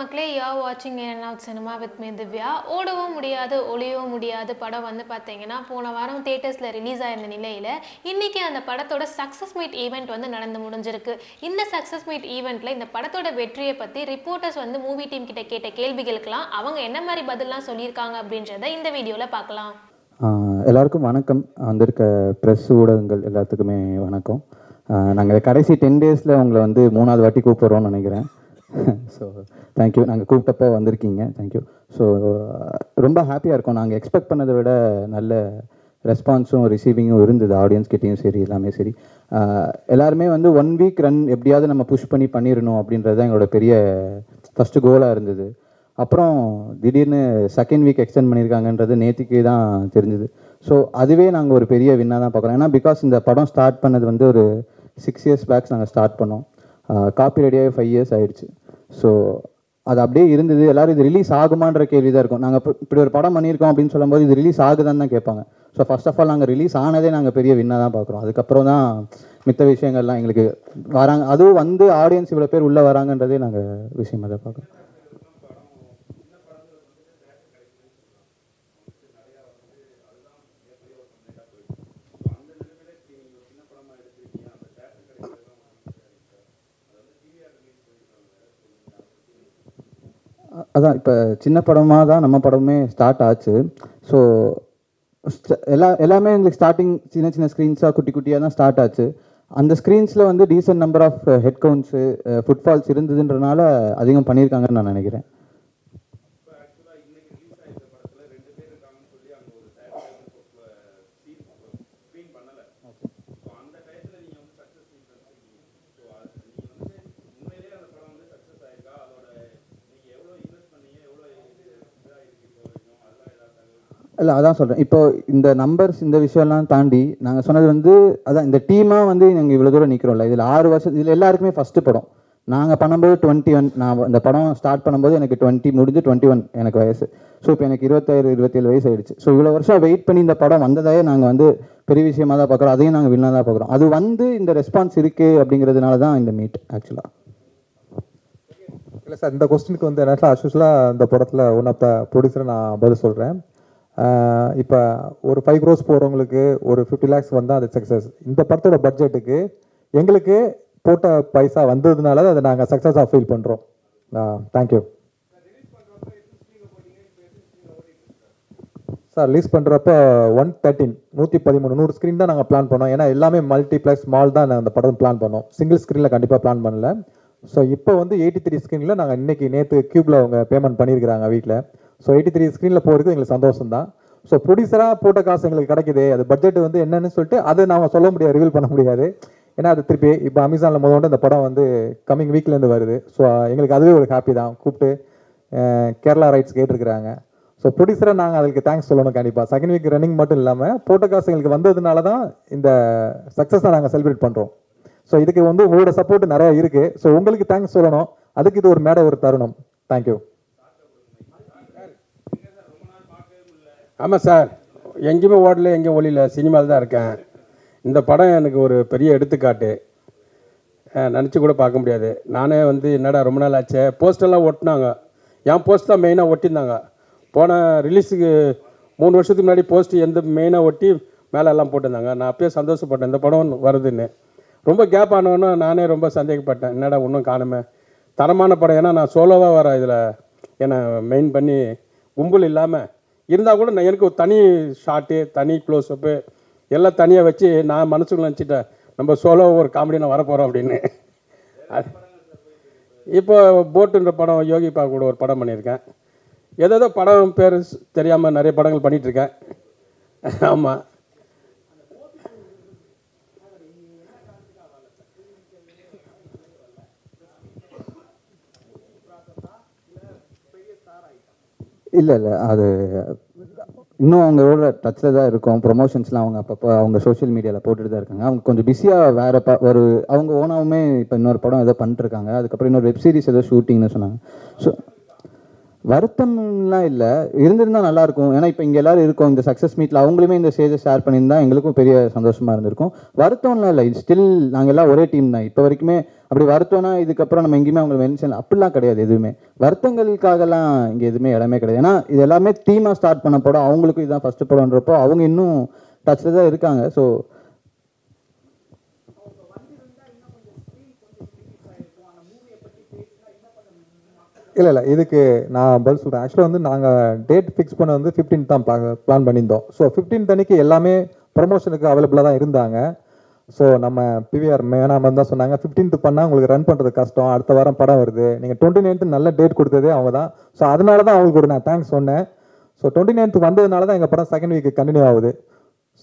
மக்களே, you are வாட்சிங் in and out cinema with me Divya. ஓடவும் முடியாது ஒளியவும் முடியாது படம் வந்து பார்த்தீங்கன்னா போன வாரம் தியேட்டர்ஸில் ரிலீஸ் ஆயிருந்த நிலையில் இன்றைக்கி அந்த படத்தோட சக்ஸஸ் மீட் ஈவெண்ட் வந்து நடந்து முடிஞ்சிருக்கு. இந்த சக்ஸஸ் மீட் ஈவெண்ட்டில் இந்த படத்தோட வெற்றியை பற்றி ரிப்போர்ட்டர்ஸ் வந்து மூவி டீம் கிட்ட கேட்ட கேள்விகளுக்கெல்லாம் அவங்க என்ன மாதிரி பதிலாம் சொல்லியிருக்காங்க அப்படின்றத இந்த வீடியோவில் பார்க்கலாம். எல்லாருக்கும் வணக்கம். வந்திருக்க ப்ரெஸ் ஊடகங்கள் எல்லாத்துக்குமே வணக்கம். நாங்கள் கடைசி 10 டேஸில் உங்களை வந்து 3வது வாட்டி கூப்பிட்றோன்னு நினைக்கிறேன். So thank you. நாங்கள் கூப்பிட்டப்போ வந்திருக்கீங்க, தேங்க்யூ. ஸோ ரொம்ப ஹாப்பியாக இருக்கோம். நாங்கள் எக்ஸ்பெக்ட் பண்ணதை விட நல்ல ரெஸ்பான்ஸும் ரிசீவிங்கும் இருந்தது, ஆடியன்ஸ் கிட்டேயும் சரி, எல்லாமே சரி. எல்லாருமே வந்து 1 வீக் ரன் எப்படியாவது நம்ம புஷ் பண்ணிடணும் அப்படின்றது தான் எங்களோட பெரிய ஃபஸ்ட்டு கோலாக இருந்தது. அப்புறம் திடீர்னு செகண்ட் வீக் எக்ஸ்டெண்ட் பண்ணியிருக்காங்கன்றது நேற்றுக்கு தான் தெரிஞ்சுது. ஸோ அதுவே நாங்கள் ஒரு பெரிய வின்னாக தான் பார்க்குறோம். ஏன்னா பிகாஸ் இந்த படம் ஸ்டார்ட் பண்ணது வந்து ஒரு 6 years பேக்ஸ் நாங்கள் ஸ்டார்ட் பண்ணோம். காப்பி ரெடியாகி 5 years ஆகிடுச்சு. ஸோ அது அப்படியே இருந்தது. எல்லோரும் இது ரிலீஸ் ஆகுமான்ற கேள்வி தான் இருக்கும். நாங்கள் இப்படி ஒரு படம் பண்ணியிருக்கோம் அப்படின்னு சொல்லும்போது இது ரிலீஸ் ஆகுதான்னு தான் கேட்பாங்க. ஸோ ஃபர்ஸ்ட் ஆஃப் ஆல் நாங்கள் ரிலீஸ் ஆனதே நாங்கள் பெரிய வின்னாக தான் பார்க்குறோம். அதுக்கப்புறம் தான் மித்த விஷயங்கள்லாம் எங்களுக்கு வராங்க. அதுவும் வந்து ஆடியன்ஸ் இவ்வளோ பேர் உள்ளே வராங்கன்றதே நாங்கள் விஷயமாக தான் பார்க்குறோம். அதான் இப்போ சின்ன படமாக தான் நம்ம படமே ஸ்டார்ட் ஆச்சு. ஸோ எல்லாமே எங்களுக்கு ஸ்டார்டிங் சின்ன சின்ன ஸ்க்ரீன்ஸாக குட்டி குட்டியாக தான் ஸ்டார்ட் ஆச்சு. அந்த ஸ்க்ரீன்ஸில் வந்து decent number of head counts footfalls இருந்ததுன்றனால அதிகம் பண்ணியிருக்காங்கன்னு நான் நினைக்கிறேன். இல்லை அதான் சொல்கிறேன். இப்போ இந்த நம்பர்ஸ் இந்த விஷயம்லாம் தாண்டி நாங்கள் சொன்னது வந்து அதான் இந்த டீமாக வந்து நாங்கள் இவ்வளோ தூரம் நிற்கிறோம்ல. இதில் 6 வருஷம், இதில் எல்லாருக்குமே ஃபஸ்ட்டு படம். நாங்கள் பண்ணும்போது 21, நான் இந்த படம் ஸ்டார்ட் பண்ணும்போது எனக்கு 20 முடிஞ்சு 21 எனக்கு வயசு. ஸோ இப்போ எனக்கு 26 27 வயசு ஆகிடுச்சு. ஸோ இவ்வளோ வருஷம் வெயிட் பண்ணி இந்த படம் வந்ததையே நாங்கள் வந்து பெரிய விஷயமாக தான் பார்க்குறோம். அதையும் நாங்கள் வின்னாக தான் பார்க்குறோம். அது வந்து இந்த ரெஸ்பான்ஸ் இருக்குது அப்படிங்கிறதுனால தான் இந்த மீட் ஆக்சுவலாக. இல்லை சார், இந்த கொஸ்டினுக்கு வந்து என்ன ஆக்சுவலாக இந்த படத்தில் ஒன் ஆஃப் த ப்ரொடியூசரை நான் பதில் சொல்கிறேன். இப்போ ஒரு 5 crores போகிறவங்களுக்கு ஒரு 50 lakhs வந்தால் அது சக்ஸஸ். இந்த படத்தோட பட்ஜெட்டுக்கு எங்களுக்கு போட்ட பைசா வந்ததுனால அதை நாங்கள் சக்ஸஸாக ஃபீல் பண்ணுறோம். Thank you sir. ரிலீஸ் பண்ணுறப்ப 113 ஸ்க்ரீன் தான் நாங்கள் பிளான் பண்ணோம். ஏன்னா எல்லாமே மல்டிப்ளெக்ஸ் மால் தான் நாங்கள் அந்த படம் பிளான் பண்ணோம். சிங்கிள் ஸ்க்ரீனில் கண்டிப்பாக பிளான் பண்ணல. ஸோ இப்போ வந்து 83 ஸ்க்ரீனில் நாங்கள் நேற்று கியூபில் அவங்க பேமெண்ட் பண்ணியிருக்கிறாங்க வீட்டில். ஸோ 83 ஸ்க்ரீனில் போகிறதுக்கு எங்களுக்கு சந்தோஷம் தான். ஸோ ப்ரொடியூசராக போட்ட காசு எங்களுக்கு கிடைக்குது. அது பட்ஜெட் வந்து என்னன்னு சொல்லிட்டு அதை நாம் சொல்ல முடியாது, ரிவீல் பண்ண முடியாது. ஏன்னா அது திருப்பி இப்போ அமேசானில் முதல்ல இந்த படம் வந்து கம்மிங் வீக்லேருந்து வருது. ஸோ எங்களுக்கு அதுவே ஒரு ஹாப்பி தான். கூப்பிட்டு கேரளா ரைட்ஸ் கேட்டிருக்கிறாங்க. ஸோ ப்ரொடியூசராக நாங்கள் அதுக்கு தேங்க்ஸ் சொல்லணும் கண்டிப்பாக. செகண்ட் வீக் ரன்னிங் மட்டும் இல்லாமல் போட்ட காசு எங்களுக்கு வந்ததுனால தான் இந்த சக்ஸஸாக நாங்கள் செலிப்ரேட் பண்ணுறோம். ஸோ இதுக்கு வந்து உங்களோட சப்போர்ட் நிறையா இருக்குது. ஸோ உங்களுக்கு தேங்க்ஸ் சொல்லணும். அதுக்கு இது ஒரு மேடை, ஒரு தருணம். தேங்க்யூ. ஆமாம் சார், எங்கேயுமே ஓடல, எங்கேயும் ஒளியில், சினிமாவில் தான் இருக்கேன். இந்த படம் எனக்கு ஒரு பெரிய எடுத்துக்காட்டு. நினச்சி கூட பார்க்க முடியாது. நானே வந்து என்னடா ரொம்ப நாள் ஆச்சு, போஸ்டெல்லாம் ஒட்டினாங்க. என் போஸ்ட் தான் மெயினாக ஒட்டியிருந்தாங்க. போன ரிலீஸுக்கு 3 வருஷத்துக்கு முன்னாடி போஸ்ட் எந்த மெயினாக ஒட்டி மேலே எல்லாம் போட்டிருந்தாங்க. நான் அப்பயே சந்தோஷப்பட்டேன் இந்த படம் வருதுன்னு. ரொம்ப கேப் ஆனவொன்னே நானே ரொம்ப சந்தேகப்பட்டேன், என்னடா ஒன்றும் காணுமே. தரமான படம். ஏன்னா நான் சோலோவாக வரேன் இதில். என்னை மெயின் பண்ணி கும்பல் இல்லாமல் இருந்தால் கூட நான் எனக்கு ஒரு தனி ஷாட்டு, தனி க்ளோஸ்அப்பு எல்லாம் தனியாக வச்சு நான் மனசுக்குள்ள நினச்சிட்டேன், நம்ம சோலோ ஒரு காமெடி நான் வரப்போகிறோம் அப்படின்னு. இப்போ போட்டுன்ற படம் யோகிப்பா கூட ஒரு படம் பண்ணியிருக்கேன். ஏதோ படம் பேர் தெரியாமல் நிறைய படங்கள் பண்ணிகிட்ருக்கேன். ஆமாம். இல்லை அது இன்னும் அவங்களோட டச்சில் தான் இருக்கும். ப்ரொமோஷன்ஸ்லாம் அவங்க அப்பப்போ அவங்க சோஷியல் மீடியாவில் போட்டுட்டு தான் இருக்காங்க. அவங்க கொஞ்சம் பிஸியாக வேறு ஒரு அவங்க ஓனாகவுமே இப்போ இன்னொரு படம் ஏதோ பண்ணிட்டுருக்காங்க. அதுக்கப்புறம் இன்னொரு வெப் சீரிஸ் ஏதோ ஷூட்டிங்னு சொன்னாங்க. ஸோ வருத்தம்லாம் இல்லை, இருந்திருந்தால் நல்லாயிருக்கும். ஏன்னா இப்போ இங்கே எல்லோரும் இருக்கோம், இந்த சக்ஸஸ் மீட்டில் அவங்களுமே இந்த ஸ்டேஜை ஷேர் பண்ணியிருந்தா எங்களுக்கும் பெரிய சந்தோஷமாக இருந்திருக்கும். வருத்தம்லாம் இல்லை, இது ஸ்டில் நாங்கள் எல்லாம் ஒரே டீம் தான். இப்போ வரைக்குமே அப்படி வருத்தம்னா இதுக்கப்புறம் நம்ம எங்கேயுமே அவங்களை மென்ஷன் அப்படிலாம் கிடையாது. எதுவுமே வருத்தங்களுக்காகலாம் இங்கே எதுவுமே இடமே கிடையாது. ஏன்னா இது எல்லாமே டீமாக ஸ்டார்ட் பண்ண படம், அவங்களுக்கும் இதுதான் ஃபஸ்ட்டு படம்ன்றப்போ அவங்க இன்னும் டச்சில் தான் இருக்காங்க. ஸோ இல்லை இதுக்கு நான் பதில் சொல்கிறேன். ஆக்சுவலாக வந்து நாங்கள் டேட் ஃபிக்ஸ் பண்ண வந்து 15th தான் பிளான் பண்ணியிருந்தோம். ஸோ 15th அன்னைக்கு எல்லாமே ப்ரமோஷனுக்கு அவைலபிளாக தான் இருந்தாங்க. ஸோ நம்ம பிவிஆர் மேனாமன் தான் சொன்னாங்க 15th பண்ணால் உங்களுக்கு ரன் பண்ணுறது கஷ்டம், அடுத்த வாரம் படம் வருது, நீங்கள் 29th நல்ல டேட் கொடுத்ததே அவங்க தான். ஸோ அதனால தான் அவங்களுக்கு ஒரு நான் தேங்க்ஸ் சொன்னேன். ஸோ 29th வந்ததுனால தான் எங்கள் படம் செகண்ட் வீக் கண்டினியூ ஆகுது.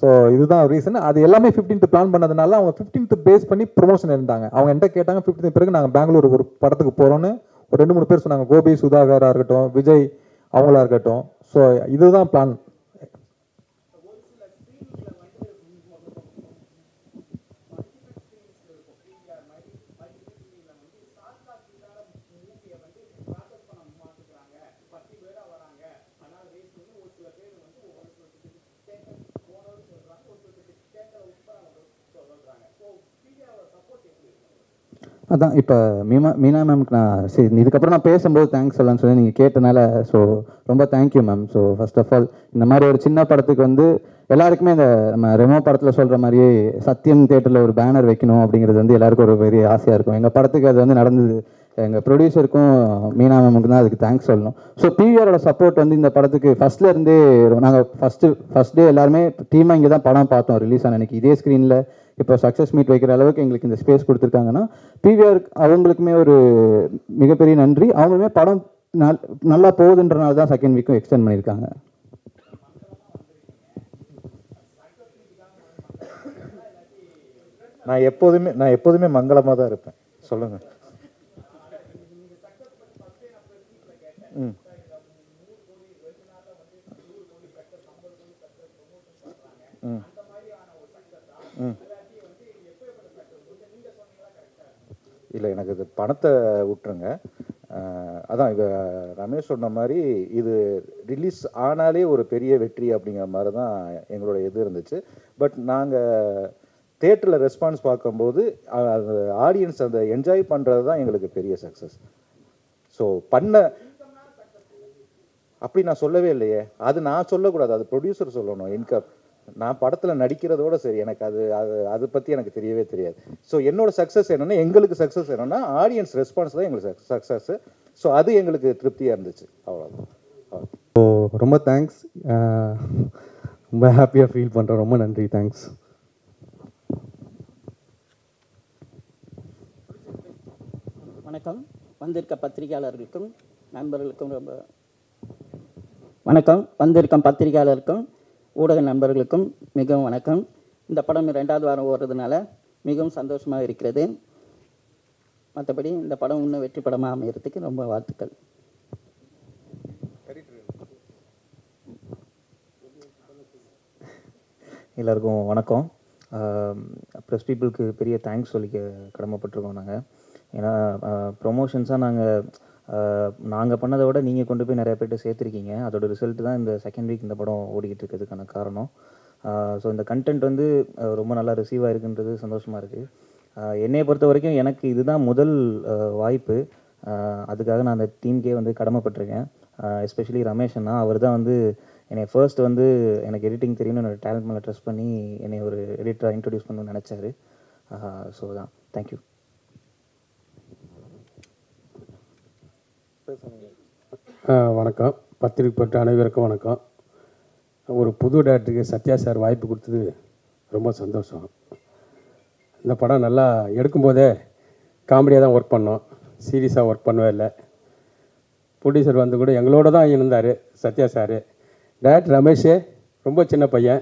ஸோ இதுதான் ரீசன். அது எல்லாமே 15th பிளான் பண்ணதுனால அவங்க 15th பேஸ் பண்ணி ப்ரொமோஷன் இருந்தாங்க. அவங்க என்கிட்ட கேட்டாங்க 15th பிறகு நாங்கள் பெங்களூர் ஒரு படத்துக்கு போகிறோன்னு ஒரு 2-3 பேர் சொன்னாங்க. கோபி சுதாகராக இருக்கட்டும், விஜய் அவங்களா இருக்கட்டும். ஸோ இதுதான் பிளான். அதான் இப்போ மீனா மேம்க்கு நான் சரி இதுக்கப்புறம் நான் பேசும்போது தேங்க்ஸ் சொல்லலாம்னு சொல்லி நீங்கள் கேட்டனால ஸோ ரொம்ப thank you ma'am. So first of all இந்த மாதிரி ஒரு சின்ன படத்துக்கு வந்து எல்லாருக்குமே இந்த நம்ம ரெமோ படத்தில் சொல்கிற மாதிரியே சத்யம் தேட்டரில் ஒரு பேனர் வைக்கணும் அப்படிங்கிறது வந்து எல்லாருக்கும் ஒரு பெரிய ஆசையாக இருக்கும். எங்கள் படத்துக்கு அது வந்து நடந்தது. எங்கள் ப்ரொடியூசருக்கும் மீனா மேமுக்கு தான் அதுக்கு தேங்க்ஸ் சொல்லணும். ஸோ பிவிஆரோட சப்போர்ட் வந்து இந்த படத்துக்கு ஃபஸ்ட்லேருந்தே நாங்கள் ஃபஸ்ட் டே எல்லாருமே டீமாக இங்கே தான் படம் பார்த்தோம் ரிலீஸ் ஆன அன்றைக்கி. இதே ஸ்க்ரீனில் இப்போ சக்ஸஸ் மீட் வைக்கிற அளவுக்கு எங்களுக்கு இந்த ஸ்பேஸ் கொடுத்துருக்காங்கன்னா பிவிஆர் அவங்களுக்குமே ஒரு மிகப்பெரிய நன்றி. அவங்களுமே படம் நல்லா போகுதுன்றனால தான் செகண்ட் வீக்கும் எக்ஸ்டெண்ட் பண்ணியிருக்காங்க. நான் எப்போதுமே மங்களமாக தான் இருப்பேன். சொல்லுங்கள். ம் ம் ம் இல்லை, எனக்கு இது பணத்தை விட்டுருங்க. அதான் இப்போ ரமேஷ் சொன்ன மாதிரி இது ரிலீஸ் ஆனாலே ஒரு பெரிய வெற்றி அப்படிங்கிற மாதிரி தான் எங்களோட இது இருந்துச்சு. பட் நாங்கள் தேட்டரில் ரெஸ்பான்ஸ் பார்க்கும்போது அந்த ஆடியன்ஸ் அந்த என்ஜாய் பண்ணுறது தான் எங்களுக்கு பெரிய சக்ஸஸ். ஸோ அப்படி நான் சொல்லவே இல்லையே, அது நான் சொல்லக்கூடாது, அது ப்ரொடியூசர் சொல்லணும். இன்கம் நான் படத்தில் நடிக்கிறதோட சரி, எனக்கு அது பற்றி எனக்கு தெரியவே தெரியாது. ஸோ என்னோட சக்ஸஸ் என்னென்னா, எங்களுக்கு சக்ஸஸ் என்னென்னா ஆடியன்ஸ் ரெஸ்பான்ஸ் தான் எங்களுக்கு சக்ஸஸ்ஸு. ஸோ அது எங்களுக்கு திருப்தியாக இருந்துச்சு. அவ்வளோதான். ஸோ ரொம்ப தேங்க்ஸ், ரொம்ப ஹாப்பியாக ஃபீல் பண்ணுறேன். ரொம்ப நன்றி, தேங்க்ஸ். வணக்கம். வந்திருக்க பத்திரிகையாளர்களுக்கும் நண்பர்களுக்கும் வணக்கம். வந்திருக்கும் பத்திரிகையாளருக்கும் ஊடக நண்பர்களுக்கும் மிகவும் வணக்கம். இந்த படம் 2வது வாரம் ஓடுறதுனால மிகவும் சந்தோஷமாக இருக்கிறது. மற்றபடி இந்த படம் இன்னும் வெற்றி படமாக அமைகிறதுக்கு ரொம்ப வாழ்த்துக்கள். எல்லாருக்கும் வணக்கம். ப்ரெஸ் பீப்புளுக்கு பெரிய தேங்க்ஸ் சொல்லிக்க கடமைப்பட்டிருக்கோம் நாங்கள். ஏன்னா ப்ரொமோஷன்ஸாக நாங்கள் பண்ணதை விட நீங்கள் கொண்டு போய் நிறைய பேர்கிட்ட சேர்த்துருக்கீங்க. அதோட ரிசல்ட் தான் இந்த செகண்ட் வீக் இந்த படம் ஓடிக்கிட்டு இருக்கிறதுக்கான காரணம். ஸோ இந்த கண்டென்ட் வந்து ரொம்ப நல்லா ரிசீவ் ஆகிருக்குன்றது சந்தோஷமாக இருக்குது. என்னையை பொறுத்த வரைக்கும் எனக்கு இதுதான் முதல் வாய்ப்பு. அதுக்காக நான் அந்த டீமுக்கே வந்து கடமைப்பட்டிருக்கேன். எஸ்பெஷலி ரமேஷ் அண்ணா, அவர் தான் வந்து என்னை ஃபர்ஸ்ட் வந்து எனக்கு எடிட்டிங் தெரியும்னு என்னோடய டேலண்ட் மேலே ட்ரஸ்ட் பண்ணி என்னை ஒரு எடிட்டராக இன்ட்ரடியூஸ் பண்ணணும்னு நினச்சாரு. ஸோ தான் தேங்க்யூ. வணக்கம். பத்திரிகை பற்ற அனைவருக்கும் வணக்கம். ஒரு புது டேரக்டருக்கு சத்யா சார் வாய்ப்பு கொடுத்தது ரொம்ப சந்தோஷம். இந்த படம் நல்லா எடுக்கும்போதே காமெடியாக தான் ஒர்க் பண்ணோம், சீரியஸாக ஒர்க் பண்ணவே இல்லை. ப்ரொடியூசர் வந்து கூட எங்களோட தான் இருந்தார் சத்யா சார். டேரக்டர் ரமேஷே ரொம்ப சின்ன பையன்.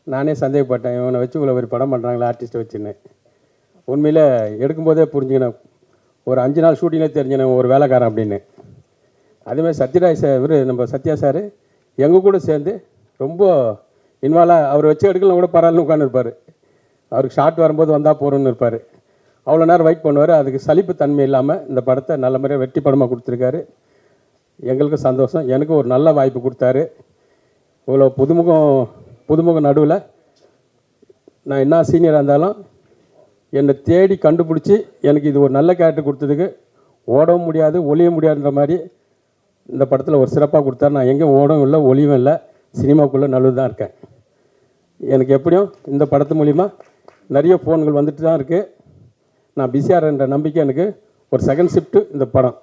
நானே சந்தேகப்பட்டேன், இவனை வச்சு இவ்வளோ ஒரு படம் பண்ணுறாங்களா ஆர்டிஸ்ட்டை வச்சுன்னு. உண்மையில் எடுக்கும்போதே புரிஞ்சுக்கணும், ஒரு 5 நாள் ஷூட்டிங்கில் தெரிஞ்சினேன் ஒரு வேலைக்காரன் அப்படின்னு. அதேமாதிரி சத்யராஜ் சார், இவர் நம்ம சத்யா சார் எங்கள் கூட சேர்ந்து ரொம்ப இன்வால்வாக, அவர் வச்சு எடுக்கலாம் கூட பரவாயில்லன்னு உட்காந்துருப்பார். அவருக்கு ஷார்ட் வரும்போது வந்தால் போகிறோன்னு இருப்பார். அவ்வளோ நேரம் வெயிட் பண்ணுவார். அதுக்கு சலிப்பு தன்மை இல்லாமல் இந்த படத்தை நல்ல முறையாக வெற்றி படமாக கொடுத்துருக்காரு. எங்களுக்கும் சந்தோஷம். எனக்கு ஒரு நல்ல வாய்ப்பு கொடுத்தாரு. இவ்வளோ புதுமுகம் நடுவில் நான் என்ன சீனியராக இருந்தாலும் என்னை தேடி கண்டுபிடிச்சி எனக்கு இது ஒரு நல்ல கேரக்டர் கொடுத்ததுக்கு ஓடவும் முடியாது ஒளிய முடியாதுன்ற மாதிரி இந்த படத்தில் ஒரு சிறப்பாக கொடுத்தாரு. நான் எங்கேயும் ஓடவும் இல்லை ஒளியும் இல்லை, சினிமாக்குள்ளே நல்லது தான் இருக்கேன். எனக்கு எப்படியும் இந்த படத்து மூலிமா நிறைய ஃபோன்கள் வந்துட்டு தான் இருக்குது. நான் பிஸியாக இருந்த நம்பிக்கை எனக்கு ஒரு செகண்ட் ஷிஃப்ட்டு இந்த படம்.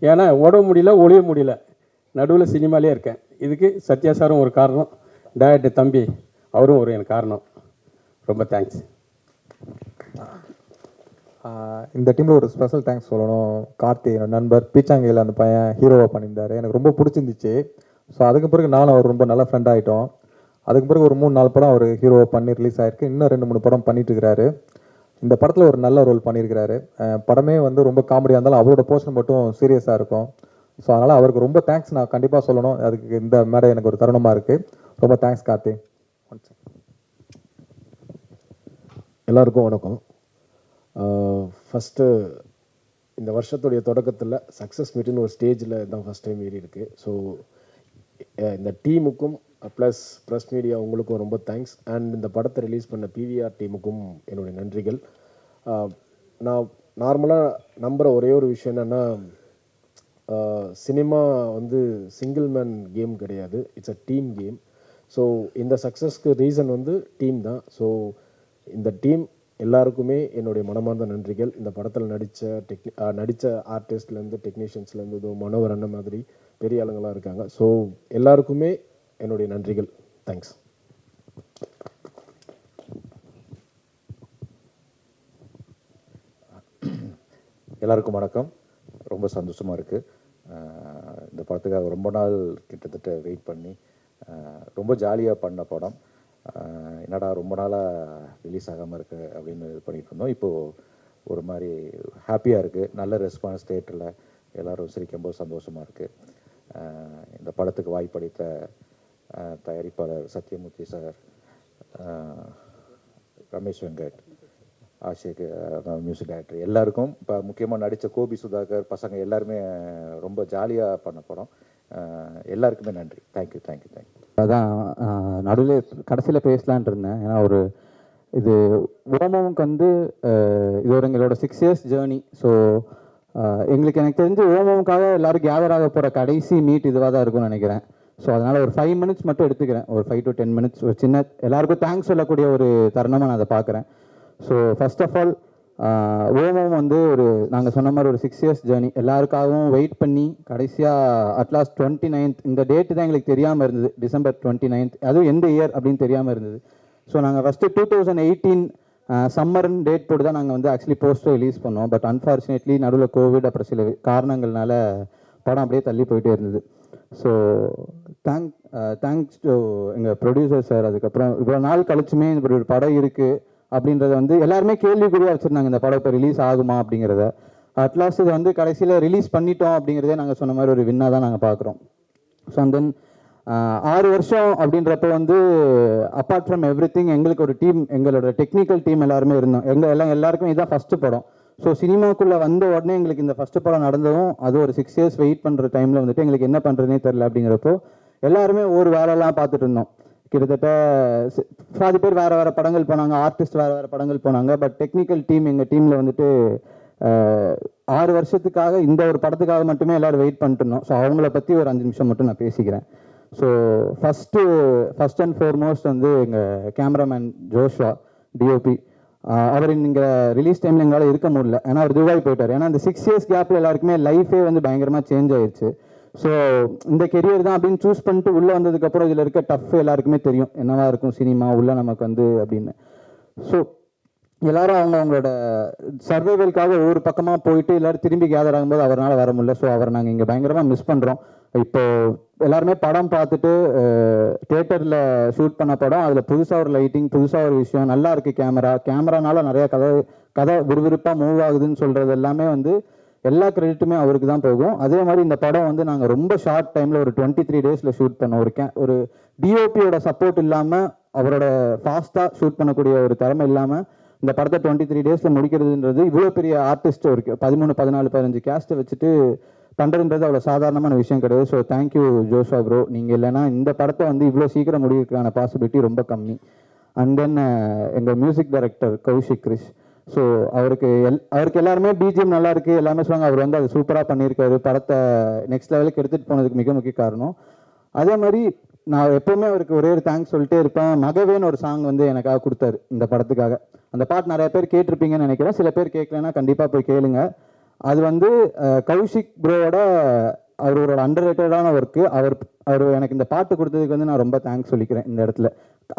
ஏன்னா ஓடவும் முடியல ஒளிய முடியல, நடுவில் சினிமாலே இருக்கேன். இதுக்கு சத்யா சாரும் ஒரு காரணம், டைரக்டர் தம்பி அவரும் ஒரு எனக்கு காரணம். ரொம்ப தேங்க்ஸ். இந்த டீமில் ஒரு ஸ்பெஷல் தேங்க்ஸ் சொல்லணும். கார்த்தி என்னோட நண்பர், பீச்சாங்கையில் அந்த பையன் ஹீரோவாக பண்ணியிருந்தார். எனக்கு ரொம்ப பிடிச்சிருந்துச்சு. ஸோ அதுக்கு பிறகு நானும் அவர் ரொம்ப நல்ல ஃப்ரெண்ட் ஆகிட்டோம். அதுக்கு பிறகு ஒரு 3-4 படம் அவர் ஹீரோவாக பண்ணி ரிலீஸ் ஆகிருக்கு. இன்னும் 2-3 படம் பண்ணிட்டு இருக்கிறாரு. இந்த படத்தில் ஒரு நல்ல ரோல் பண்ணியிருக்கிறாரு. படமே வந்து ரொம்ப காமெடியாக இருந்தாலும் அவரோட போர்ஷன் மட்டும் சீரியஸாக இருக்கும். ஸோ அதனால் அவருக்கு ரொம்ப தேங்க்ஸ் நான் கண்டிப்பாக சொல்லணும். அதுக்கு இந்த மேடை எனக்கு ஒரு தருணமாக இருக்குது. ரொம்ப தேங்க்ஸ் கார்த்தி. எல்லாருக்கும் வணக்கம். ஃபஸ்ட்டு இந்த வருஷத்துடைய தொடக்கத்தில் சக்ஸஸ் மீட்டுன்னு ஒரு ஸ்டேஜில் தான் ஃபஸ்ட் டைம் ஏறி இருக்குது. ஸோ இந்த டீமுக்கும் ப்ளஸ் மீடியா உங்களுக்கும் ரொம்ப தேங்க்ஸ். அண்ட் இந்த படத்தை ரிலீஸ் பண்ண பிவிஆர் டீமுக்கும் என்னுடைய நன்றிகள். நான் நார்மலாக நம்புகிற ஒரே ஒரு விஷயம் என்னென்னா, சினிமா வந்து சிங்கிள் மேன் கேம் கிடையாது, it's a team game. So இந்த சக்ஸஸ்க்கு ரீசன் வந்து டீம் தான். ஸோ இந்த டீம் எல்லாருக்குமே என்னுடைய மனமார்ந்த நன்றிகள். இந்த படத்தில் நடித்த ஆர்டிஸ்ட்லேருந்து டெக்னீஷியன்ஸ்லேருந்து இதோ மனோவர் அண்ணன் மாதிரி பெரிய ஆளுங்களாக இருக்காங்க. ஸோ எல்லாருக்குமே என்னுடைய நன்றிகள். தேங்க்ஸ். எல்லாருக்கும் வணக்கம். ரொம்ப சந்தோஷமாக இருக்குது. இந்த படத்துக்காக ரொம்ப நாள் கிட்டத்தட்ட வெயிட் பண்ணி ரொம்ப ஜாலியாக பண்ண படம். என்னடா ரொம்ப நாளாக ரிலீஸ் ஆகாமல் இருக்குது அப்படின்னு இது பண்ணிகிட்டு இருந்தோம். இப்போது ஒரு மாதிரி ஹாப்பியாக இருக்குது. நல்ல ரெஸ்பான்ஸ் தேட்டரில் எல்லோரும் சிரிக்கும்போது சந்தோஷமாக இருக்குது. இந்த படத்துக்கு வாய்ப்பளித்த தயாரிப்பாளர் Sathyamoorthy sir, Ramesh Venkat, Ashiq music director எல்லாருக்கும், இப்போ முக்கியமாக நடித்த கோபி சுதாகர் பசங்க எல்லாருமே ரொம்ப ஜாலியாக பண்ண படம். எல்லாருக்குமே நன்றி. தேங்க்யூ. அதான் நடுவில் கடைசியில் பேசலான் இருந்தேன். ஏன்னா இது ஓமோவுக்கு வந்து இது ஒரு எங்களோட 6 years ஜேர்னி. ஸோ எனக்கு தெரிஞ்சு ஓமோவுக்காக எல்லோரும் கேதர் ஆக போகிற கடைசி மீட் இதுவாக தான் இருக்கும்னு நினைக்கிறேன். ஸோ அதனால் ஒரு 5 minutes மட்டும் எடுத்துக்கிறேன், ஒரு 5 to 10 minutes, ஒரு சின்ன எல்லாருக்கும் தேங்க்ஸ் சொல்லக்கூடிய ஒரு தருணமாக நான் அதை பார்க்குறேன். ஸோ ஃபர்ஸ்ட் ஆஃப் ஆல் ஓமம் வந்து நாங்கள் சொன்ன மாதிரி ஒரு 6 years ஜேர்னி. எல்லாருக்காகவும் வெயிட் பண்ணி கடைசியாக அட்லாஸ்ட் 29th இந்த டேட்டு தான் எங்களுக்கு தெரியாமல் இருந்தது, December 29th. அதுவும் எந்த இயர் அப்படின்னு தெரியாமல் இருந்தது. ஸோ நாங்கள் ஃபஸ்ட்டு 2018 சம்மர்னு டேட் போட்டு தான் நாங்கள் வந்து ஆக்சுவலி போஸ்டர் ரிலீஸ் பண்ணோம். பட் அன்ஃபார்ச்சுனேட்லி நடுவில் கோவிட் அப்புறம் சில காரணங்கள்னால படம் அப்படியே தள்ளி போயிட்டே இருந்தது. ஸோ தேங்க்ஸ் டு எங்கள் ப்ரொடியூசர் சார். அதுக்கப்புறம் இவ்வளோ நாள் கழிச்சுமே இப்படி ஒரு படம் இருக்குது அப்படின்றத வந்து எல்லாருமே கேள்விக்குறியாக வச்சுருந்தாங்க, இந்த படம் இப்போ ரிலீஸ் ஆகுமா அப்படிங்கிறத. அட்லாஸ்ட் இதை வந்து கடைசியில் ரிலீஸ் பண்ணிட்டோம் அப்படிங்கிறதே நாங்கள் சொன்ன மாதிரி ஒரு வின்னாக தான் நாங்கள் பார்க்குறோம். ஸோ அண்ட் தென் 6 வருஷம் அப்படின்றப்ப வந்து அப்பார்ட் ஃப்ரம் எவ்ரி திங் எங்களுக்கு ஒரு டீம், எங்களோட டெக்னிக்கல் டீம் எல்லாருமே இருந்தோம். எல்லாருக்கும் இதுதான் ஃபஸ்ட்டு படம். ஸோ சினிமாக்குள்ளே வந்த உடனே எங்களுக்கு இந்த ஃபஸ்ட்டு படம் நடந்ததும் அது ஒரு 6 years வெயிட் பண்ணுற டைமில் வந்துட்டு எங்களுக்கு என்ன பண்ணுறதுனே தெரில. அப்படிங்கிறப்போ எல்லாருமே ஒரு வேலையெல்லாம் பார்த்துட்டு இருந்தோம். கிட்டத்தட்ட பாதி பேர் வேறு படங்கள் போனாங்க, ஆர்டிஸ்ட் வேறு படங்கள் போனாங்க. பட் டெக்னிக்கல் டீம் எங்கள் டீமில் வந்துட்டு 6 வருஷத்துக்காக இந்த ஒரு படத்துக்காக மட்டுமே எல்லோரும் வெயிட் பண்ணிட்டு இருந்தோம். ஸோ அவங்கள பற்றி ஒரு 5 நிமிஷம் மட்டும் நான் பேசிக்கிறேன். ஸோ ஃபஸ்ட் அண்ட் ஃபார்மோஸ்ட் வந்து எங்கள் கேமராமேன் ஜோஷா டிஓபி. அவர் இங்கே ரிலீஸ் டைமில் எங்களால் இருக்க முடியல, ஏன்னா அவர் துபாய் போயிட்டார். ஏன்னா இந்த 6 years கேப்பில் எல்லாருக்குமே லைஃபே வந்து பயங்கரமாக சேஞ்ச் ஆயிடுச்சு. ஸோ இந்த கெரியர் தான் அப்படின்னு சூஸ் பண்ணிட்டு உள்ளே வந்ததுக்கப்புறம் இதில் இருக்க டஃப் எல்லாருக்குமே தெரியும், என்னவா இருக்கும் சினிமா உள்ளே நமக்கு வந்து அப்படின்னு. ஸோ எல்லாரும் அவங்களோட சர்வைவலுக்காக ஒவ்வொரு பக்கமாக போயிட்டு எல்லோரும் திரும்பி கேதர் ஆகும்போது அவரால் வர முடியல. ஸோ அவரை நாங்கள் இங்கே பயங்கரமாக மிஸ் பண்ணுறோம். இப்போது எல்லாருமே படம் பார்த்துட்டு தியேட்டரில் ஷூட் பண்ண படம், அதில் புதுசாக ஒரு லைட்டிங், புதுசாக ஒரு விஷயம், நல்லா இருக்குது கேமரானால நிறையா கதை விறுவிறுப்பாக மூவ் ஆகுதுன்னு சொல்கிறது எல்லாமே வந்து எல்லா கிரெடிட்டுமே அவருக்கு தான் போகும். அதே மாதிரி இந்த படம் வந்து நாங்கள் ரொம்ப ஷார்ட் டைமில் ஒரு 23 days ஷூட் பண்ணோம். ஒரு டிஓபியோட சப்போர்ட் இல்லாமல், அவரோட ஃபாஸ்ட்டாக ஷூட் பண்ணக்கூடிய ஒரு திறமை இல்லாமல் இந்த படத்தை 23 days முடிக்கிறதுன்றது இவ்வளோ பெரிய ஆர்டிஸ்ட் ஒரு 13, 14, 15 கேஸ்ட்டை வச்சுட்டு பண்ணுறதுன்றது அவ்வளோ சாதாரணமான விஷயம் கிடையாது. ஸோ தேங்க்யூ ஜோஷா ப்ரோ, நீங்கள் இல்லைன்னா இந்த படத்தை வந்து இவ்வளோ சீக்கிரம் முடிக்கிறதுக்கான பாசிபிலிட்டி ரொம்ப கம்மி. அண்ட் தென் எங்கள் music director Kaushik Krish. So அவருக்கு எல்லாருமே பிஜிஎம் நல்லா இருக்குது எல்லாமே சொல்லுவாங்க. அவர் வந்து அது சூப்பராக பண்ணியிருக்காரு, படத்தை நெக்ஸ்ட் லெவலுக்கு எடுத்துகிட்டு போனதுக்கு மிக முக்கிய காரணம். அதே மாதிரி நான் எப்போவுமே அவருக்கு ஒரே ஒரு தேங்க்ஸ் சொல்லிட்டே இருப்பேன். மகவேன்னு ஒரு சாங் வந்து எனக்காக கொடுத்தாரு இந்த படத்துக்காக. அந்த பாட்டு நிறைய பேர் கேட்டிருப்பீங்கன்னு நினைக்கிறேன், சில பேர் கேட்கலன்னா கண்டிப்பாக போய் கேளுங்க. அது வந்து கௌஷிக் ப்ரோவோட அவரோட அண்டர்ரேட்டடான ஒர்க்கு. அவர் எனக்கு இந்த பாட்டு கொடுத்ததுக்கு வந்து நான் ரொம்ப தேங்க்ஸ் சொல்லிக்கிறேன் இந்த இடத்துல.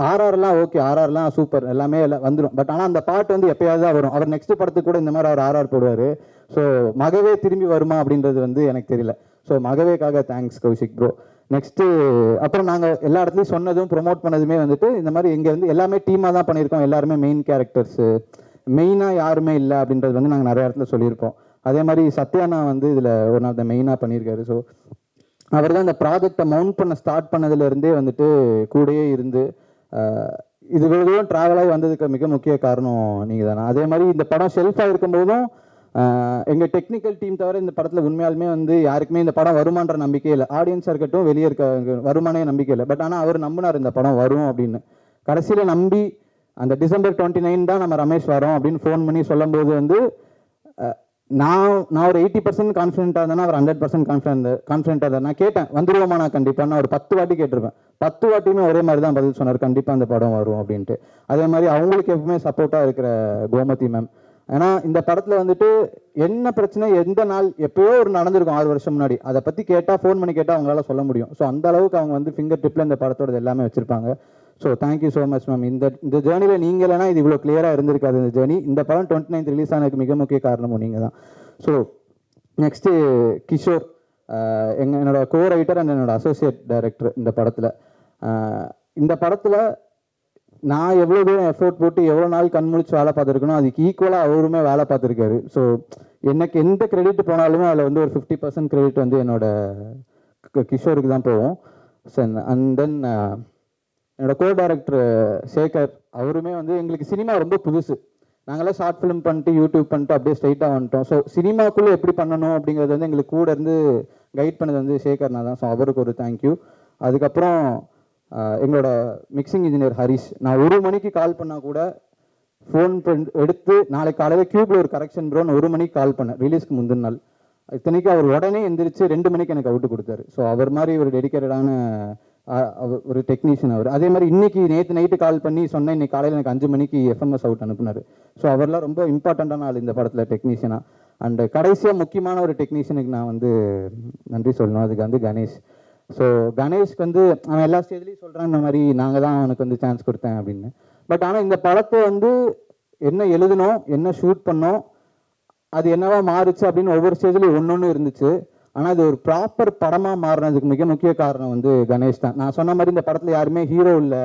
ஆர்ஆர்லாம் ஓகே, ஆர்ஆர்லாம் சூப்பர், எல்லாமே வந்துடும். பட் ஆனால் அந்த பாட்டு வந்து எப்பயாவது தான் வரும். அவர் நெக்ஸ்ட் படத்துக்கு கூட இந்த மாதிரி அவர் ஆர்ஆர் போடுவார். ஸோ மகவே திரும்பி வருமா அப்படின்றது வந்து எனக்கு தெரியல. ஸோ மகவேக்காக தேங்க்ஸ் கௌஷிக் ப்ரோ. நெக்ஸ்ட்டு அப்புறம் நாங்கள் எல்லா இடத்துலையும் சொன்னதும் ப்ரொமோட் பண்ணதுமே வந்துட்டு இந்த மாதிரி இங்கே வந்து எல்லாமே டீமாக தான் பண்ணியிருக்கோம். எல்லாருமே மெயின் கேரக்டர்ஸு, மெயினாக யாருமே இல்லை அப்படின்றது வந்து நாங்கள் நிறைய இடத்துல சொல்லியிருப்போம். அதே மாதிரி சத்யானா வந்து இதில் ஒன் ஆஃப் த மெயினாக பண்ணியிருக்காரு. ஸோ அவர் தான் இந்த ப்ராஜெக்டை மவுண்ட் பண்ண ஸ்டார்ட் பண்ணதுலேருந்தே வந்துட்டு கூடயே இருந்து இது தூரம் ட்ராவலாகி வந்ததுக்கு மிக முக்கிய காரணம் நீங்கள் தானே. அதே மாதிரி இந்த படம் ஷெல்ஃபாக இருக்கும்போதும் எங்கள் டெக்னிக்கல் டீம் தவிர இந்த படத்தில் உண்மையாலுமே வந்து யாருக்குமே இந்த படம் வருமான்ற நம்பிக்கை இல்லை. ஆடியன்ஸாக இருக்கட்டும், வெளியே இருக்க வருமானே நம்பிக்கை இல்லை. பட் ஆனால் அவர் நம்பினார் இந்த படம் வரும் அப்படின்னு. கடைசியில் நம்பி அந்த டிசம்பர் 29 தான் நம்ம ரமேஷ் வரோம் அப்படின்னு ஃபோன் பண்ணி சொல்லும்போது வந்து நான் ஒரு 80% கான்ஃபிடென்ட்டாக இருந்தேன்னா அவர் 100% கான்ஃபிடென்ட்டாக இருந்தார். நான் கேட்டேன் வந்துருவோமா, நான் கண்டிப்பாக நான் ஒரு 10 வாட்டி கேட்டிருப்பேன். 10 வாட்டியுமே ஒரே மாதிரி தான் பதில் சொன்னார், கண்டிப்பாக அந்த படம் வரும் அப்படின்ட்டு. அதே மாதிரி அவங்களுக்கு எப்பவுமே சப்போர்ட்டாக இருக்கிற கோமதி மேம். ஏன்னா இந்த படத்தில் வந்துட்டு என்ன பிரச்சனை எந்த நாள் எப்பயோ ஒரு நடந்திருக்கும் 6 வருஷம் முன்னாடி, அதை பற்றி கேட்டால் ஃபோன் பண்ணி கேட்டால் அவங்களால சொல்ல முடியும். ஸோ அந்த அளவுக்கு அவங்க வந்து ஃபிங்கர் டிப்பில் இந்த படத்தோட எல்லாமே வச்சுருப்பாங்க. So thank you so much ma'am. இந்த ஜேர்னியில் நீங்கள் இல்லைனா இது இவ்வளோ கிளியராக இருந்திருக்காது இந்த ஜேர்னி. இந்த படம் 29 ரிலீஸ் ஆனதுக்கு மிக முக்கிய காரணமும் நீங்கள் தான். ஸோ நெக்ஸ்ட்டு கிஷோர், என்னோட கோ ரைட்டர் அண்ட் என்னோட அசோசியேட் டைரக்டர் இந்த படத்தில். இந்த படத்தில் நான் எவ்வளோ தூரம் எஃபோர்ட் போட்டு எவ்வளோ நாள் கண்முழிச்சு வேலை பார்த்துருக்கணும், அதுக்கு ஈக்குவலாக அவருமே வேலை பார்த்துருக்காரு. ஸோ எனக்கு எந்த கிரெடிட் போனாலுமே அதில் வந்து ஒரு 50% கிரெடிட் வந்து என்னோட கிஷோருக்கு தான் போகும். அண்ட் தென் என்னோட கோ டைரக்டர் சேகர், அவருமே வந்து எங்களுக்கு சினிமா ரொம்ப புதுசு. நாங்களாம் ஷார்ட் ஃபிலிம் பண்ணிட்டு யூடியூப் பண்ணிட்டு அப்படியே ஸ்ட்ரைட்டாக வந்துட்டோம். ஸோ சினிமாக்குள்ளே எப்படி பண்ணணும் அப்படிங்கிறது வந்து எங்களுக்கு கூட இருந்து கைட் பண்ணது வந்து சேகர்னா தான். ஸோ அவருக்கு ஒரு தேங்க்யூ. அதுக்கப்புறம் எங்களோட மிக்சிங் இன்ஜினியர் ஹரிஷ், நான் 1 மணிக்கு கால் பண்ணால் கூட ஃபோன் எடுத்து நாளைக்கு காலையில் கியூபில் ஒரு கரெக்ஷன் ப்ரோன்னு 1 மணிக்கு கால் பண்ணேன் ரிலீஸ்க்கு முந்தின நாள். இத்தனைக்கு அவர் உடனே எந்திரிச்சு 2 மணிக்கு எனக்கு அவுட்டு கொடுத்தாரு. ஸோ அவர் மாதிரி ஒரு டெடிக்கேட்டடான ஒரு டெக்னீஷியன் அவர். அதே மாதிரி இன்னைக்கு நேற்று நைட்டு கால் பண்ணி சொன்னேன், இன்னைக்கு காலையில் எனக்கு 5 மணிக்கு எஃப்எம்எஸ் அவுட் அனுப்புனார். ஸோ அவர்லாம் ரொம்ப இம்பார்ட்டண்ட்டான ஆள் இந்த படத்தில் டெக்னீஷியனாக. அண்டு கடைசியாக முக்கியமான ஒரு டெக்னீஷியனுக்கு நான் வந்து நன்றி சொல்லணும், அதுக்கு வந்து கணேஷ். ஸோ கணேஷ்க்கு வந்து அவன் எல்லா ஸ்டேஜ்லேயும் சொல்கிறான் இந்த மாதிரி நாங்கள் தான் அவனுக்கு வந்து சான்ஸ் கொடுத்தேன் அப்படின்னு. பட் ஆனால் இந்த படத்தை வந்து என்ன எழுதணும், என்ன ஷூட் பண்ணோம், அது என்னவா மாறுச்சு அப்படின்னு ஒவ்வொரு ஸ்டேஜ்லேயும் ஒன்று இருந்துச்சு. ஆனால் அது ஒரு ப்ராப்பர் படமாக மாறினதுக்கு மிக முக்கிய காரணம் வந்து கணேஷ் தான். நான் சொன்ன மாதிரி இந்த படத்தில் யாருமே ஹீரோ இல்லை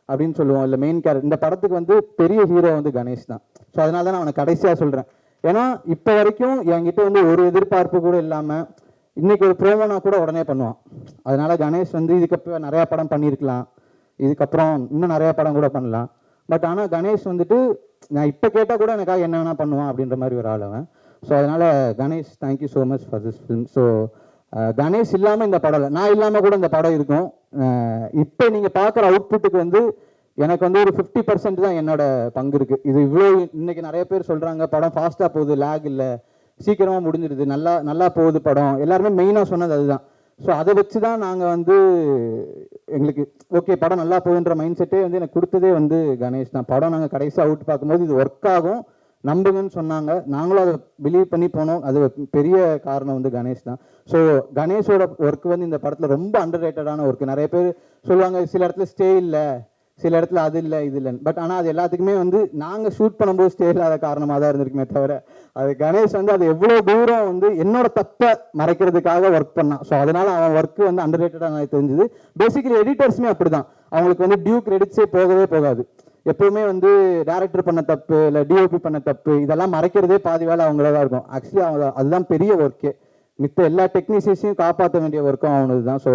அப்படின்னு சொல்லுவோம், இல்லை மெயின் கேரக்டர். இந்த படத்துக்கு வந்து பெரிய ஹீரோ வந்து கணேஷ் தான். ஸோ அதனால தான் நான் அவனை கடைசியாக சொல்கிறேன். ஏன்னா இப்போ வரைக்கும் என்கிட்ட வந்து ஒரு எதிர்பார்ப்பு கூட இல்லாமல் இன்னைக்கு ஒரு ப்ரோமோனா கூட உடனே பண்ணுவான். அதனால கணேஷ் வந்து இதுக்கப்புறம் நிறையா படம் பண்ணியிருக்கலாம், இதுக்கப்புறம் இன்னும் நிறையா படம் கூட பண்ணலாம். பட் ஆனால் கணேஷ் வந்துட்டு நான் இப்போ கேட்டால் கூட எனக்காக என்ன வேணா பண்ணுவான் அப்படின்ற மாதிரி ஒரு ஆள் அவன். ஸோ அதனால் Ganesh thank you so much for this film. So Ganesh இல்லாமல் இந்த படம் இல்லை, நான் இல்லாமல் கூட இந்த படம் இருக்கும். இப்போ நீங்கள் பார்க்குற அவுட்புட்டுக்கு வந்து எனக்கு வந்து ஒரு 50% தான் என்னோட பங்கு இருக்குது. இது இவ்வளோ இன்னைக்கு நிறைய பேர் சொல்கிறாங்க படம் ஃபாஸ்ட்டாக போகுது, லேக் இல்லை, சீக்கிரமாக முடிஞ்சிடுது, நல்லா போகுது படம், எல்லாருமே மெயினாக சொன்னது அதுதான். ஸோ அதை வச்சு தான் நாங்கள் வந்து எங்களுக்கு ஓகே படம் நல்லா போகுன்ற மைண்ட் செட்டே வந்து எனக்கு கொடுத்ததே வந்து கணேஷ் தான். படம் நாங்கள் கடைசியாக அவுட் பார்க்கும்போது இது ஒர்க் ஆகும் நம்புங்கன்னு சொன்னாங்க, நாங்களும் அதை பிலீவ் பண்ணி போனோம். அது பெரிய காரணம் வந்து கணேஷ் தான். ஸோ கணேஷோட ஒர்க் வந்து இந்த படத்தில் ரொம்ப அண்டர் ரேட்டடான ஒர்க். நிறைய பேர் சொல்லுவாங்க சில இடத்துல ஸ்டே இல்லை, சில இடத்துல அது இல்லை இது இல்லைன்னு. பட் ஆனால் அது எல்லாத்துக்குமே வந்து நாங்கள் ஷூட் பண்ணும்போது ஸ்டே இல்லாத காரணமாக தான் இருந்திருக்குமே தவிர அது கணேஷ் வந்து அது எவ்வளோ தூரம் வந்து என்னோட தப்பை மறைக்கிறதுக்காக ஒர்க் பண்ணான். ஸோ அதனால அவன் ஒர்க்கு வந்து அண்டர் ரேட்டடாக எனக்கு தெரிஞ்சுது. பேசிக்கலி எடிட்டர்ஸுமே அப்படி தான், அவங்களுக்கு வந்து டியூ கிரெடிட்ஸே போகவே போகாது. எப்பவுமே வந்து டேரக்டர் பண்ண தப்பு இல்லை டிஓபி பண்ண தப்பு இதெல்லாம் மறைக்கிறதே பாதி வேலை அவங்கள தான் இருக்கும். ஆக்சுவலி அவங்க அதுதான் பெரிய ஒர்க்கே. மித்த எல்லா டெக்னீஷியன்ஸையும் காப்பாற்ற வேண்டிய ஒர்க்கும் அவனுக்கு தான். ஸோ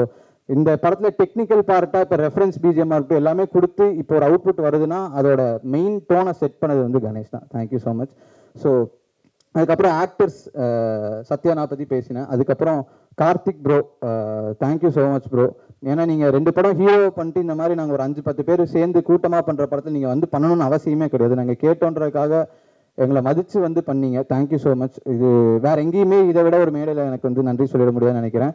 இந்த படத்தில் டெக்னிக்கல் பார்ட்டாக இப்போ ரெஃபரன்ஸ் பிஜிஎம்மாக இருக்கட்டும் எல்லாமே கொடுத்து இப்போ ஒரு அவுட்புட் வருதுன்னா அதோட மெயின் டோனை செட் பண்ணது வந்து கணேஷ் தான். Thank you so much. ஸோ அதுக்கப்புறம் ஆக்டர்ஸ் சத்யானா பற்றி பேசினேன். அதுக்கப்புறம் Karthik bro, thank you so much bro. ஏன்னா நீங்கள் 2 படம் ஹீரோ பண்ணிட்டு இந்த மாதிரி நாங்கள் ஒரு 5-10 பேர் சேர்ந்து கூட்டமாக பண்ணுற படத்தில் நீங்கள் வந்து பண்ணணும்னு அவசியமே கிடையாது. நாங்கள் கேட்டோன்றதுக்காக எங்களை மதித்து வந்து பண்ணீங்க. Thank you so much. இது வேறு எங்கேயுமே இதை விட ஒரு மேடையில் எனக்கு வந்து நன்றி சொல்லிட முடியாதுன்னு நினைக்கிறேன்.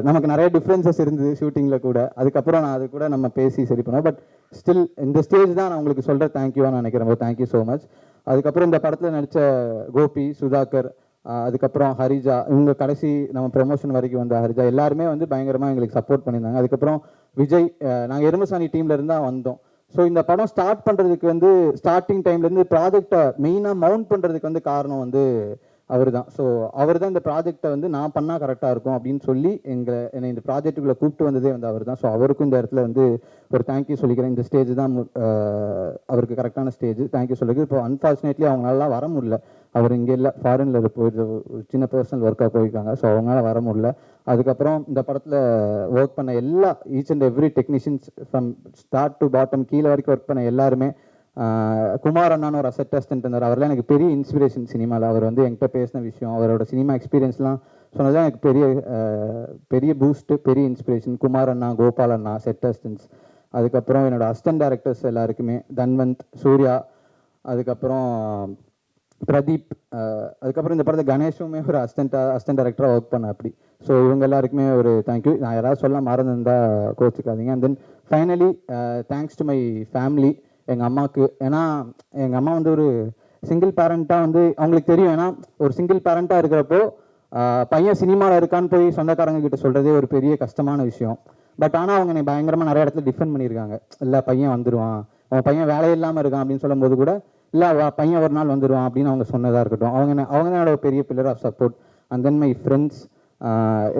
நமக்கு நிறைய டிஃப்ரென்சஸ் இருந்தது ஷூட்டிங்கில் கூட. அதுக்கப்புறம் நான் அது கூட நம்ம பேசி சரி பண்ணோம். பட் ஸ்டில் இந்த ஸ்டேஜ் தான் நான் உங்களுக்கு சொல்கிற தேங்க்யூவான்னு நினைக்கிறேன். Thank you so much. அதுக்கப்புறம் இந்த படத்தில் நடித்த கோபி, சுதாகர், அதுக்கப்புறம் ஹரிஜா, இவங்க கடைசி நம்ம ப்ரொமோஷன் வரைக்கும் வந்த ஹரிஜா எல்லாருமே வந்து பயங்கரமாக எங்களுக்கு சப்போர்ட் பண்ணியிருந்தாங்க. அதுக்கப்புறம் விஜய், நாங்கள் எருமசாணி டீம்லேருந்து தான் வந்தோம். ஸோ இந்த படம் ஸ்டார்ட் பண்ணுறதுக்கு வந்து ஸ்டார்டிங் டைம்லேருந்து ப்ராஜெக்டை மெயினாக மவுண்ட் பண்ணுறதுக்கு வந்து காரணம் வந்து அவர் தான். ஸோ அவர் தான் இந்த ப்ராஜெக்டை வந்து நான் பண்ணால் கரெக்டாக இருக்கும் அப்படின்னு சொல்லி என்னை இந்த ப்ராஜெக்ட்டுக்குள்ளே கூப்பிட்டு வந்ததே வந்து அவர் தான். ஸோ அவருக்கும் இந்த இடத்துல வந்து ஒரு தேங்க்யூ சொல்லிக்கிறேன். இந்த ஸ்டேஜ் தான் அவருக்கு கரெக்டான ஸ்டேஜ். தேங்க்யூ சொல்லிக்கிறேன். இப்போ அன்ஃபார்ச்சுனேட்லி அவங்களால வர முடியல. அவர் இங்கே இல்லை, ஃபாரினில் போய் சின்ன பர்சனல் ஒர்க்காக போயிருக்காங்க. ஸோ அவங்களால வர முடியல. அதுக்கப்புறம் இந்த படத்தில் ஒர்க் பண்ண எல்லா each and every technicians from start to bottom கீழே வரைக்கும் ஒர்க் பண்ண எல்லாருமே, குமார் அண்ணான்னு ஒரு அசட் அசிஸ்டன்ட் இருந்தார். அவரெல்லாம் எனக்கு பெரிய இன்ஸ்பிரேஷன் சினிமாவில். அவர் வந்து என்கிட்ட பேசின விஷயம், அவரோட சினிமா எக்ஸ்பீரியன்ஸ்லாம் சொன்னதான் எனக்கு பெரிய பூஸ்ட்டு, பெரிய இன்ஸ்பிரேஷன். குமார் அண்ணா, கோபால் அண்ணா, செட் அசிஸ்டன்ஸ். அதுக்கப்புறம் என்னோட அசிஸ்டன்ட் டைரக்டர்ஸ் எல்லாருக்குமே, தன்வந்த், சூர்யா, அதுக்கப்புறம் பிரதீப், அதுக்கப்புறம் இந்த படத்தை கணேஷுமே ஒரு அசிஸ்டன்ட் டைரக்டராக ஒர்க் பண்ண அப்படி. ஸோ இவங்க எல்லாருக்குமே ஒரு தேங்க்யூ. நான் யாராவது சொல்ல மறந்துருந்தா கோச்சிக்காதீங்க. And then finally thanks to my family, எங்கள் அம்மாவுக்கு. ஏன்னா எங்கள் அம்மா வந்து ஒரு சிங்கிள் பேரண்ட்டாக வந்து அவங்களுக்கு தெரியும். ஏன்னா ஒரு சிங்கிள் பேரண்ட்டாக இருக்கிறப்போ பையன் சினிமாவில் இருக்கான்னு போய் சொந்தக்காரங்க கிட்ட சொல்கிறதே ஒரு பெரிய கஷ்டமான விஷயம். பட் ஆனால் அவங்க என்னை பயங்கரமாக நிறைய இடத்துல டிஃபெண்ட் பண்ணியிருக்காங்க. இல்லை பையன் வந்துடுவான், அவன் பையன் வேலை இல்லாமல் இருக்கான் அப்படின்னு சொல்லும்போது கூட இல்லை பையன் ஒரு நாள் வந்துடுவான் அப்படின்னு அவங்க சொன்னதாக இருக்கட்டும். அவங்க என்னோட பெரிய pillar of support. And then my friends,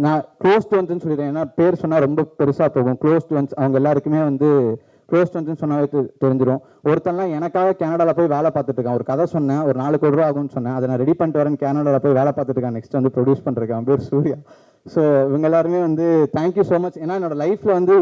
நான் க்ளோஸ் டு ஒன்ஸ்ன்னு சொல்லிடுறேன். ஏன்னா பேர் சொன்னால் ரொம்ப பெருசாக போகும். க்ளோஸ் டு ஒன்ஸ் அவங்க எல்லாருக்குமே வந்து க்ளோஸ் டு ஒன்ஸ்ன்னு சொன்னாவே தெரிஞ்சிடும். ஒருத்தன்லாம் எனக்காக கனடாவில் போய் வேலை பார்த்துட்டு இருக்கான். ஒரு கதை சொன்னேன், ஒரு 4 கோடி ரூபா ஆகும்னு சொன்னேன். அதை நான் ரெடி பண்ணிட்டு வரேன், கனடாவில் போய் வேலை பார்த்துட்டு இருக்கான். நெக்ஸ்ட் வந்து ப்ரொடியூஸ் பண்ணிருக்கான், பேர் சூர்யா. ஸோ இவங்க எல்லாருமே வந்து தேங்க்யூ ஸோ மச். ஏன்னா என்னோட லைஃப்பில் வந்து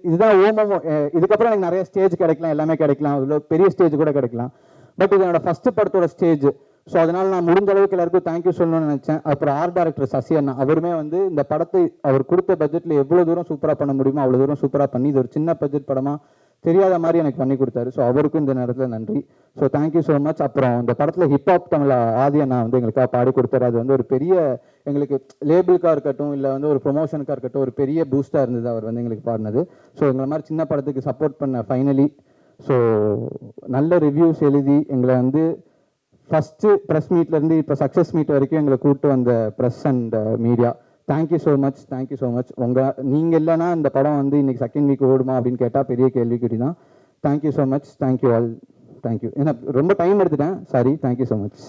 இதுதான் ஓமமோ. இதுக்கப்புறம் எனக்கு நிறைய ஸ்டேஜ் கிடைக்கலாம், எல்லாமே கிடைக்கலாம், இவ்வளோ பெரிய ஸ்டேஜ் கூட கிடைக்கலாம். பட் இது என்னோட ஃபஸ்ட்டு படத்தோட ஸ்டேஜ். ஸோ அதனால் நான் முடிஞ்ச அளவுக்கு எல்லாருக்கும் தேங்க்யூ சொல்லணும்னு நினச்சேன். அப்புறம் ஆர்ட் டைரக்டர் சசி அண்ணா, அவருமே வந்து இந்த படத்தை அவர் கொடுத்த பட்ஜெட்டில் எவ்வளோ தூரம் சூப்பராக பண்ண முடியுமோ அவ்வளோ தூரம் சூப்பராக பண்ணி இது ஒரு சின்ன பட்ஜெட் படமாக தெரியாத மாதிரி எனக்கு பண்ணி கொடுத்தாரு. ஸோ அவருக்கும் இந்த நேரத்தில் நன்றி. So thank you so much. அப்புறம் இந்த படத்தில் ஹிப்ஹாப் தமிழ் ஆதி அண்ணா வந்து எங்களுக்காக பாடி கொடுத்தாரு. அது வந்து ஒரு பெரிய எங்களுக்கு லேபிளுக்காக இருக்கட்டும், இல்லை வந்து ஒரு ப்ரொமோஷனுக்காக இருக்கட்டும், ஒரு பெரிய பூஸ்டாக இருந்தது அவர் வந்து எங்களுக்கு பாடினது. ஸோ எங்களை மாதிரி சின்ன படத்துக்கு சப்போர்ட் பண்ண ஃபைனலி ஸோ நல்ல ரிவ்யூஸ் எழுதி எங்களை வந்து ஃபஸ்ட்டு ப்ரெஸ் மீட்லேருந்து இப்போ சக்ஸஸ் மீட் வரைக்கும் எங்களை கூப்பிட்டு வந்த press and media, thank you so much. Thank you so much. நீங்கள் இல்லைனா இந்த படம் வந்து இன்றைக்கி செகண்ட் வீக் ஓடுமா அப்படின்னு கேட்டால் பெரிய கேள்விக்குறி தான். Thank you so much. Thank you all. Thank you. ஏன்னா ரொம்ப டைம் எடுத்துட்டேன், சாரி. Thank you so much.